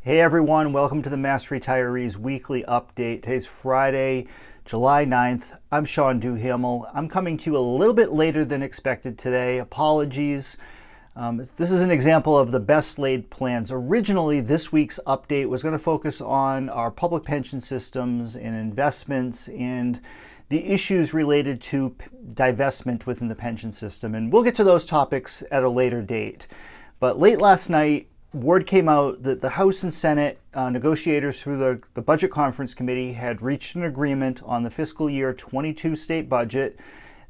Hey everyone, welcome to the Mass Retirees Weekly Update. Today's Friday, July 9th. I'm Sean Duhamel. I'm coming to you a little bit later than expected today. Apologies. This is an example of the best laid plans. Originally, this week's update was going to focus on our public pension systems and investments and the issues related to divestment within the pension system. And we'll get to those topics at a later date. But late last night, word came out that the House and Senate negotiators through the Budget Conference Committee had reached an agreement on the fiscal year 22 state budget.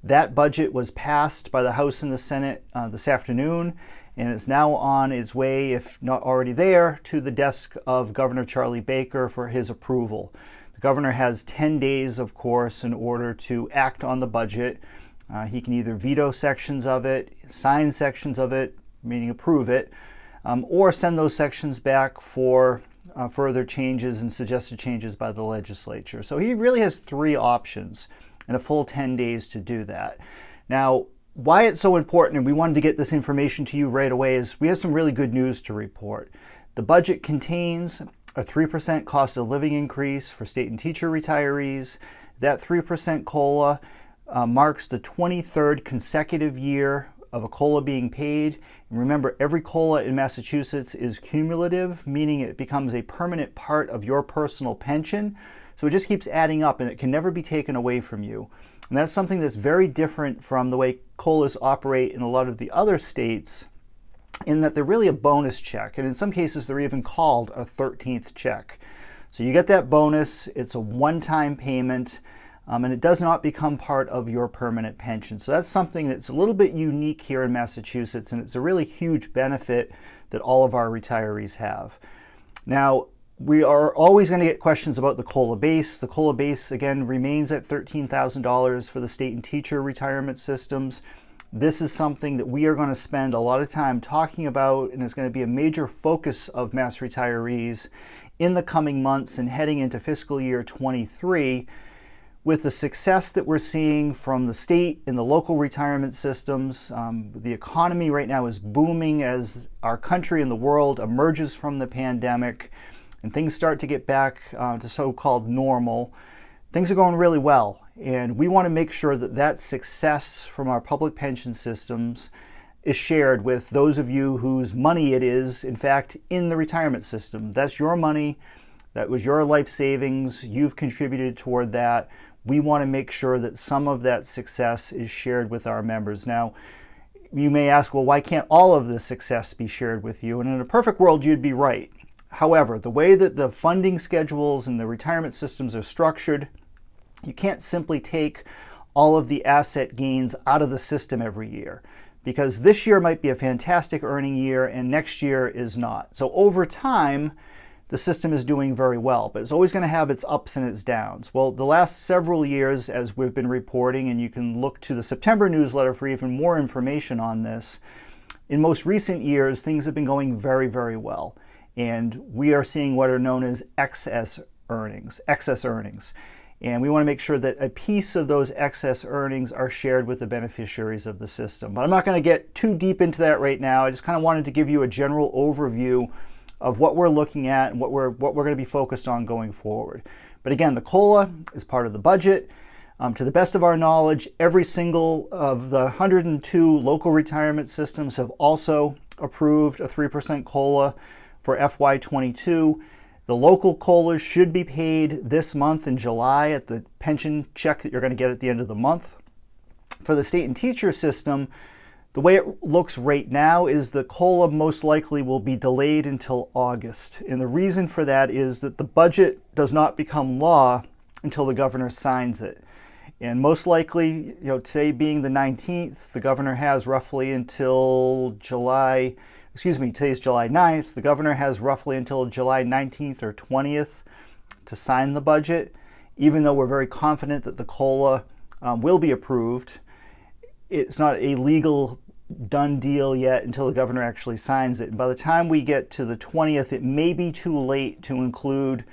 That budget was passed by the House and the Senate this afternoon, and is now on its way, if not already there, to the desk of Governor Charlie Baker for his approval. The governor has 10 days, of course, in order to act on the budget. He can either veto sections of it, sign sections of it, meaning approve it, or send those sections back for further changes and suggested changes by the legislature. So he really has three options and a full 10 days to do that. Now, why it's so important, and we wanted to get this information to you right away, is we have some really good news to report. The budget contains a 3% cost of living increase for state and teacher retirees. That 3% COLA marks the 23rd consecutive year of a COLA being paid. And remember, every COLA in Massachusetts is cumulative, meaning it becomes a permanent part of your personal pension. So it just keeps adding up and it can never be taken away from you. And that's something that's very different from the way COLAs operate in a lot of the other states, in that they're really a bonus check. And in some cases, they're even called a 13th check. So you get that bonus, it's a one-time payment, and it does not become part of your permanent pension. So that's something that's a little bit unique here in Massachusetts, and it's a really huge benefit that all of our retirees have. Now, we are always going to get questions about the COLA base. The COLA base, again, remains at $13,000 for the state and teacher retirement systems. This is something that we are going to spend a lot of time talking about, and it's going to be a major focus of Mass retirees in the coming months and heading into fiscal year 23. With the success that we're seeing from the state and the local retirement systems, the economy right now is booming as our country and the world emerges from the pandemic and things start to get back to so-called normal. Things are going really well, and we want to make sure that that success from our public pension systems is shared with those of you whose money it is, in fact, in the retirement system. That's your money. That was your life savings. You've contributed toward that. We want to make sure that some of that success is shared with our members. Now, you may ask, well, why can't all of the success be shared with you? And in a perfect world, you'd be right. However, the way that the funding schedules and the retirement systems are structured, you can't simply take all of the asset gains out of the system every year, because this year might be a fantastic earning year and next year is not. So over time, the system is doing very well, but it's always going to have its ups and its downs. Well, the last several years, as we've been reporting, and you can look to the September newsletter for even more information on this, in most recent years, things have been going very, very well. And we are seeing what are known as excess earnings. And we want to make sure that a piece of those excess earnings are shared with the beneficiaries of the system. But I'm not going to get too deep into that right now. I just kind of wanted to give you a general overview of what we're looking at and what we're going to be focused on going forward. But again, the COLA is part of the budget. To the best of our knowledge, every single of the 102 local retirement systems have also approved a 3% COLA for FY22. The local COLAs should be paid this month in July at the pension check that you're going to get at the end of the month. For the state and teacher system, the way it looks right now is the COLA most likely will be delayed until August. And the reason for that is that the budget does not become law until the governor signs it. And most likely, today being the 19th, the governor has roughly until today's July 9th. The governor has roughly until July 19th or 20th to sign the budget. Even though we're very confident that the COLA will be approved, it's not a legal done deal yet until the governor actually signs it. And by the time we get to the 20th, it may be too late to include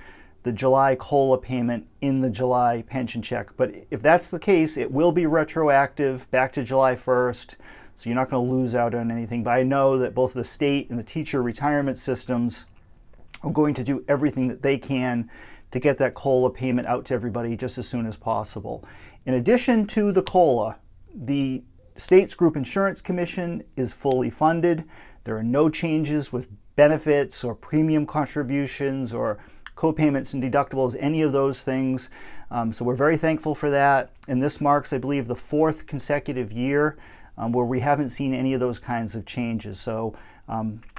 the July COLA payment in the July pension check. But if that's the case, it will be retroactive back to July 1st. So you're not going to lose out on anything. But I know that both the state and the teacher retirement systems are going to do everything that they can to get that COLA payment out to everybody just as soon as possible. In addition to the COLA, the state's Group Insurance Commission is fully funded. There are no changes with benefits or premium contributions or co-payments and deductibles, any of those things. So we're very thankful for that. And this marks, I believe, the 4th consecutive year where we haven't seen any of those kinds of changes. So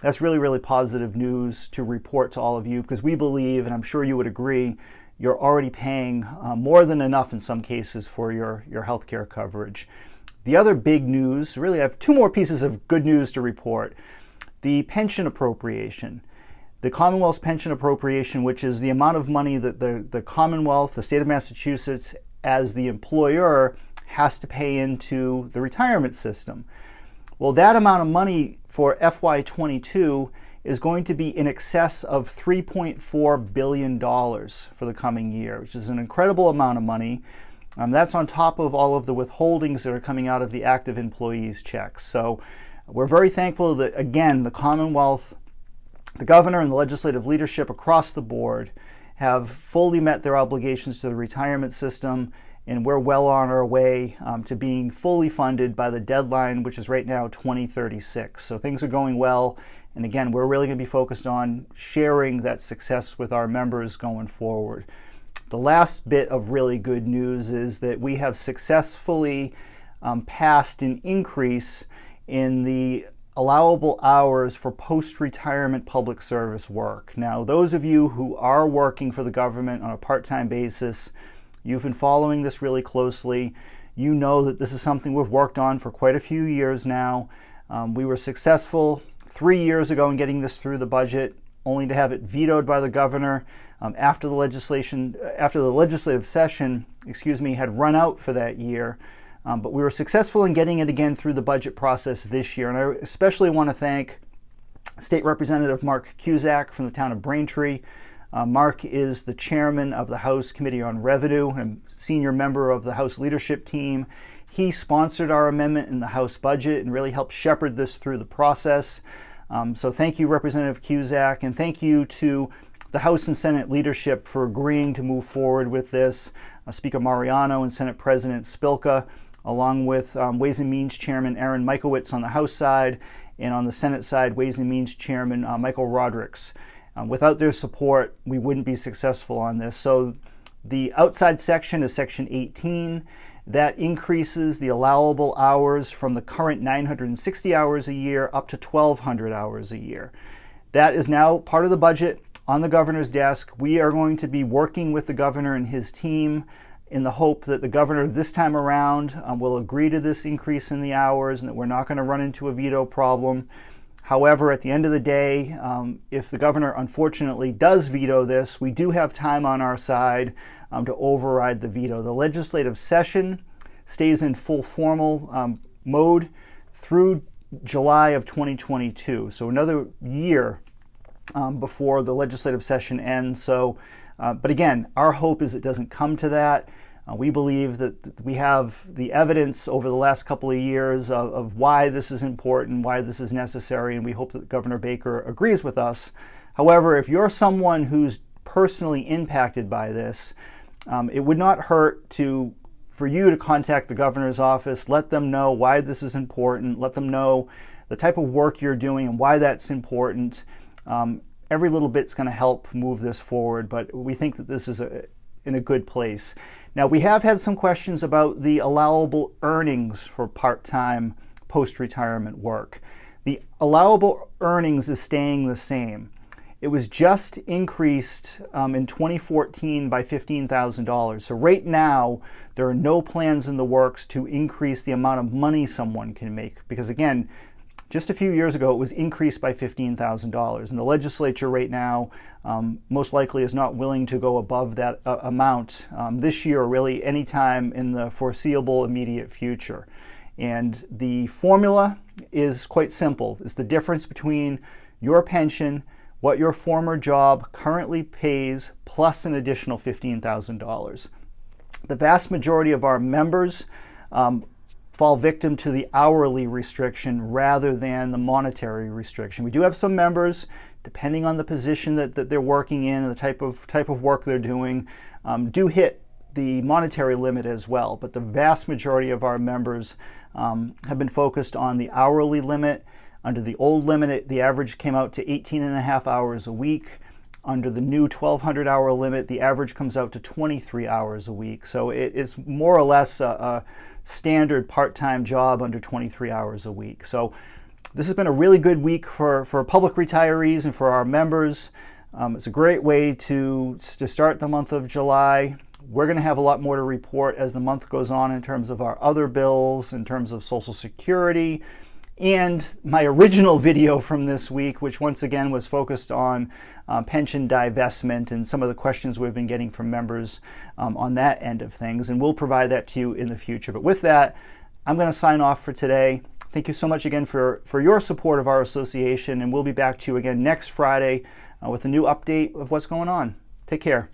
that's really, really positive news to report to all of you, because we believe, and I'm sure you would agree, you're already paying more than enough in some cases for your healthcare coverage. The other big news, really I have 2 more pieces of good news to report. The pension appropriation. The Commonwealth's pension appropriation, which is the amount of money that the Commonwealth, the state of Massachusetts, as the employer, has to pay into the retirement system. Well, that amount of money for FY22 is going to be in excess of $3.4 billion for the coming year, which is an incredible amount of money. That's on top of all of the withholdings that are coming out of the active employees' checks. So we're very thankful that, again, the Commonwealth, the governor and the legislative leadership across the board have fully met their obligations to the retirement system, and we're well on our way to being fully funded by the deadline, which is right now 2036. So things are going well, and again, we're really going to be focused on sharing that success with our members going forward. The last bit of really good news is that we have successfully passed an increase in the allowable hours for post-retirement public service work. Now, those of you who are working for the government on a part-time basis, you've been following this really closely. You know that this is something we've worked on for quite a few years now. We were successful 3 years ago in getting this through the budget, only to have it vetoed by the governor after the legislative session, had run out for that year. But we were successful in getting it again through the budget process this year. And I especially want to thank State Representative Mark Cusack from the town of Braintree. Mark is the chairman of the House Committee on Revenue and senior member of the House leadership team. He sponsored our amendment in the House budget and really helped shepherd this through the process. So thank you, Representative Cusack, and thank you to the House and Senate leadership for agreeing to move forward with this. Speaker Mariano and Senate President Spilka, along with Ways and Means Chairman Aaron Michaelwitz on the House side, and on the Senate side, Ways and Means Chairman Michael Rodrigues. Without their support, we wouldn't be successful on this. So the outside section is Section 18. That increases the allowable hours from the current 960 hours a year up to 1,200 hours a year. That is now part of the budget on the governor's desk. We are going to be working with the governor and his team in the hope that the governor this time around will agree to this increase in the hours and that we're not going to run into a veto problem. However, at the end of the day, if the governor unfortunately does veto this, we do have time on our side to override the veto. The legislative session stays in full formal mode through July of 2022. So another year before the legislative session ends. So, but again, our hope is it doesn't come to that. We believe that we have the evidence over the last couple of years of why this is important, why this is necessary, and we hope that Governor Baker agrees with us. However, if you're someone who's personally impacted by this, it would not hurt for you to contact the governor's office, let them know why this is important, let them know the type of work you're doing and why that's important. Every little bit's going to help move this forward, but we think that this is in a good place. Now, we have had some questions about the allowable earnings for part-time post-retirement work. The allowable earnings is staying the same. It was just increased in 2014 by $15,000. So right now, there are no plans in the works to increase the amount of money someone can make, because again, just a few years ago, it was increased by $15,000, and the legislature right now most likely is not willing to go above that amount this year or really any time in the foreseeable immediate future. And the formula is quite simple. It's the difference between your pension, what your former job currently pays, plus an additional $15,000. The vast majority of our members fall victim to the hourly restriction rather than the monetary restriction. We do have some members, depending on the position that they're working in and the type of work they're doing, do hit the monetary limit as well. But the vast majority of our members have been focused on the hourly limit. Under the old limit, the average came out to 18.5 hours a week. Under the new 1,200 hour limit, the average comes out to 23 hours a week. So it is more or less a standard part-time job under 23 hours a week. So this has been a really good week for public retirees and for our members. It's a great way to start the month of July. We're going to have a lot more to report as the month goes on in terms of our other bills, in terms of Social Security, and my original video from this week, which once again was focused on pension divestment and some of the questions we've been getting from members on that end of things. And we'll provide that to you in the future. But with that, I'm going to sign off for today. Thank you so much again for your support of our association, and we'll be back to you again next Friday with a new update of what's going on. Take care.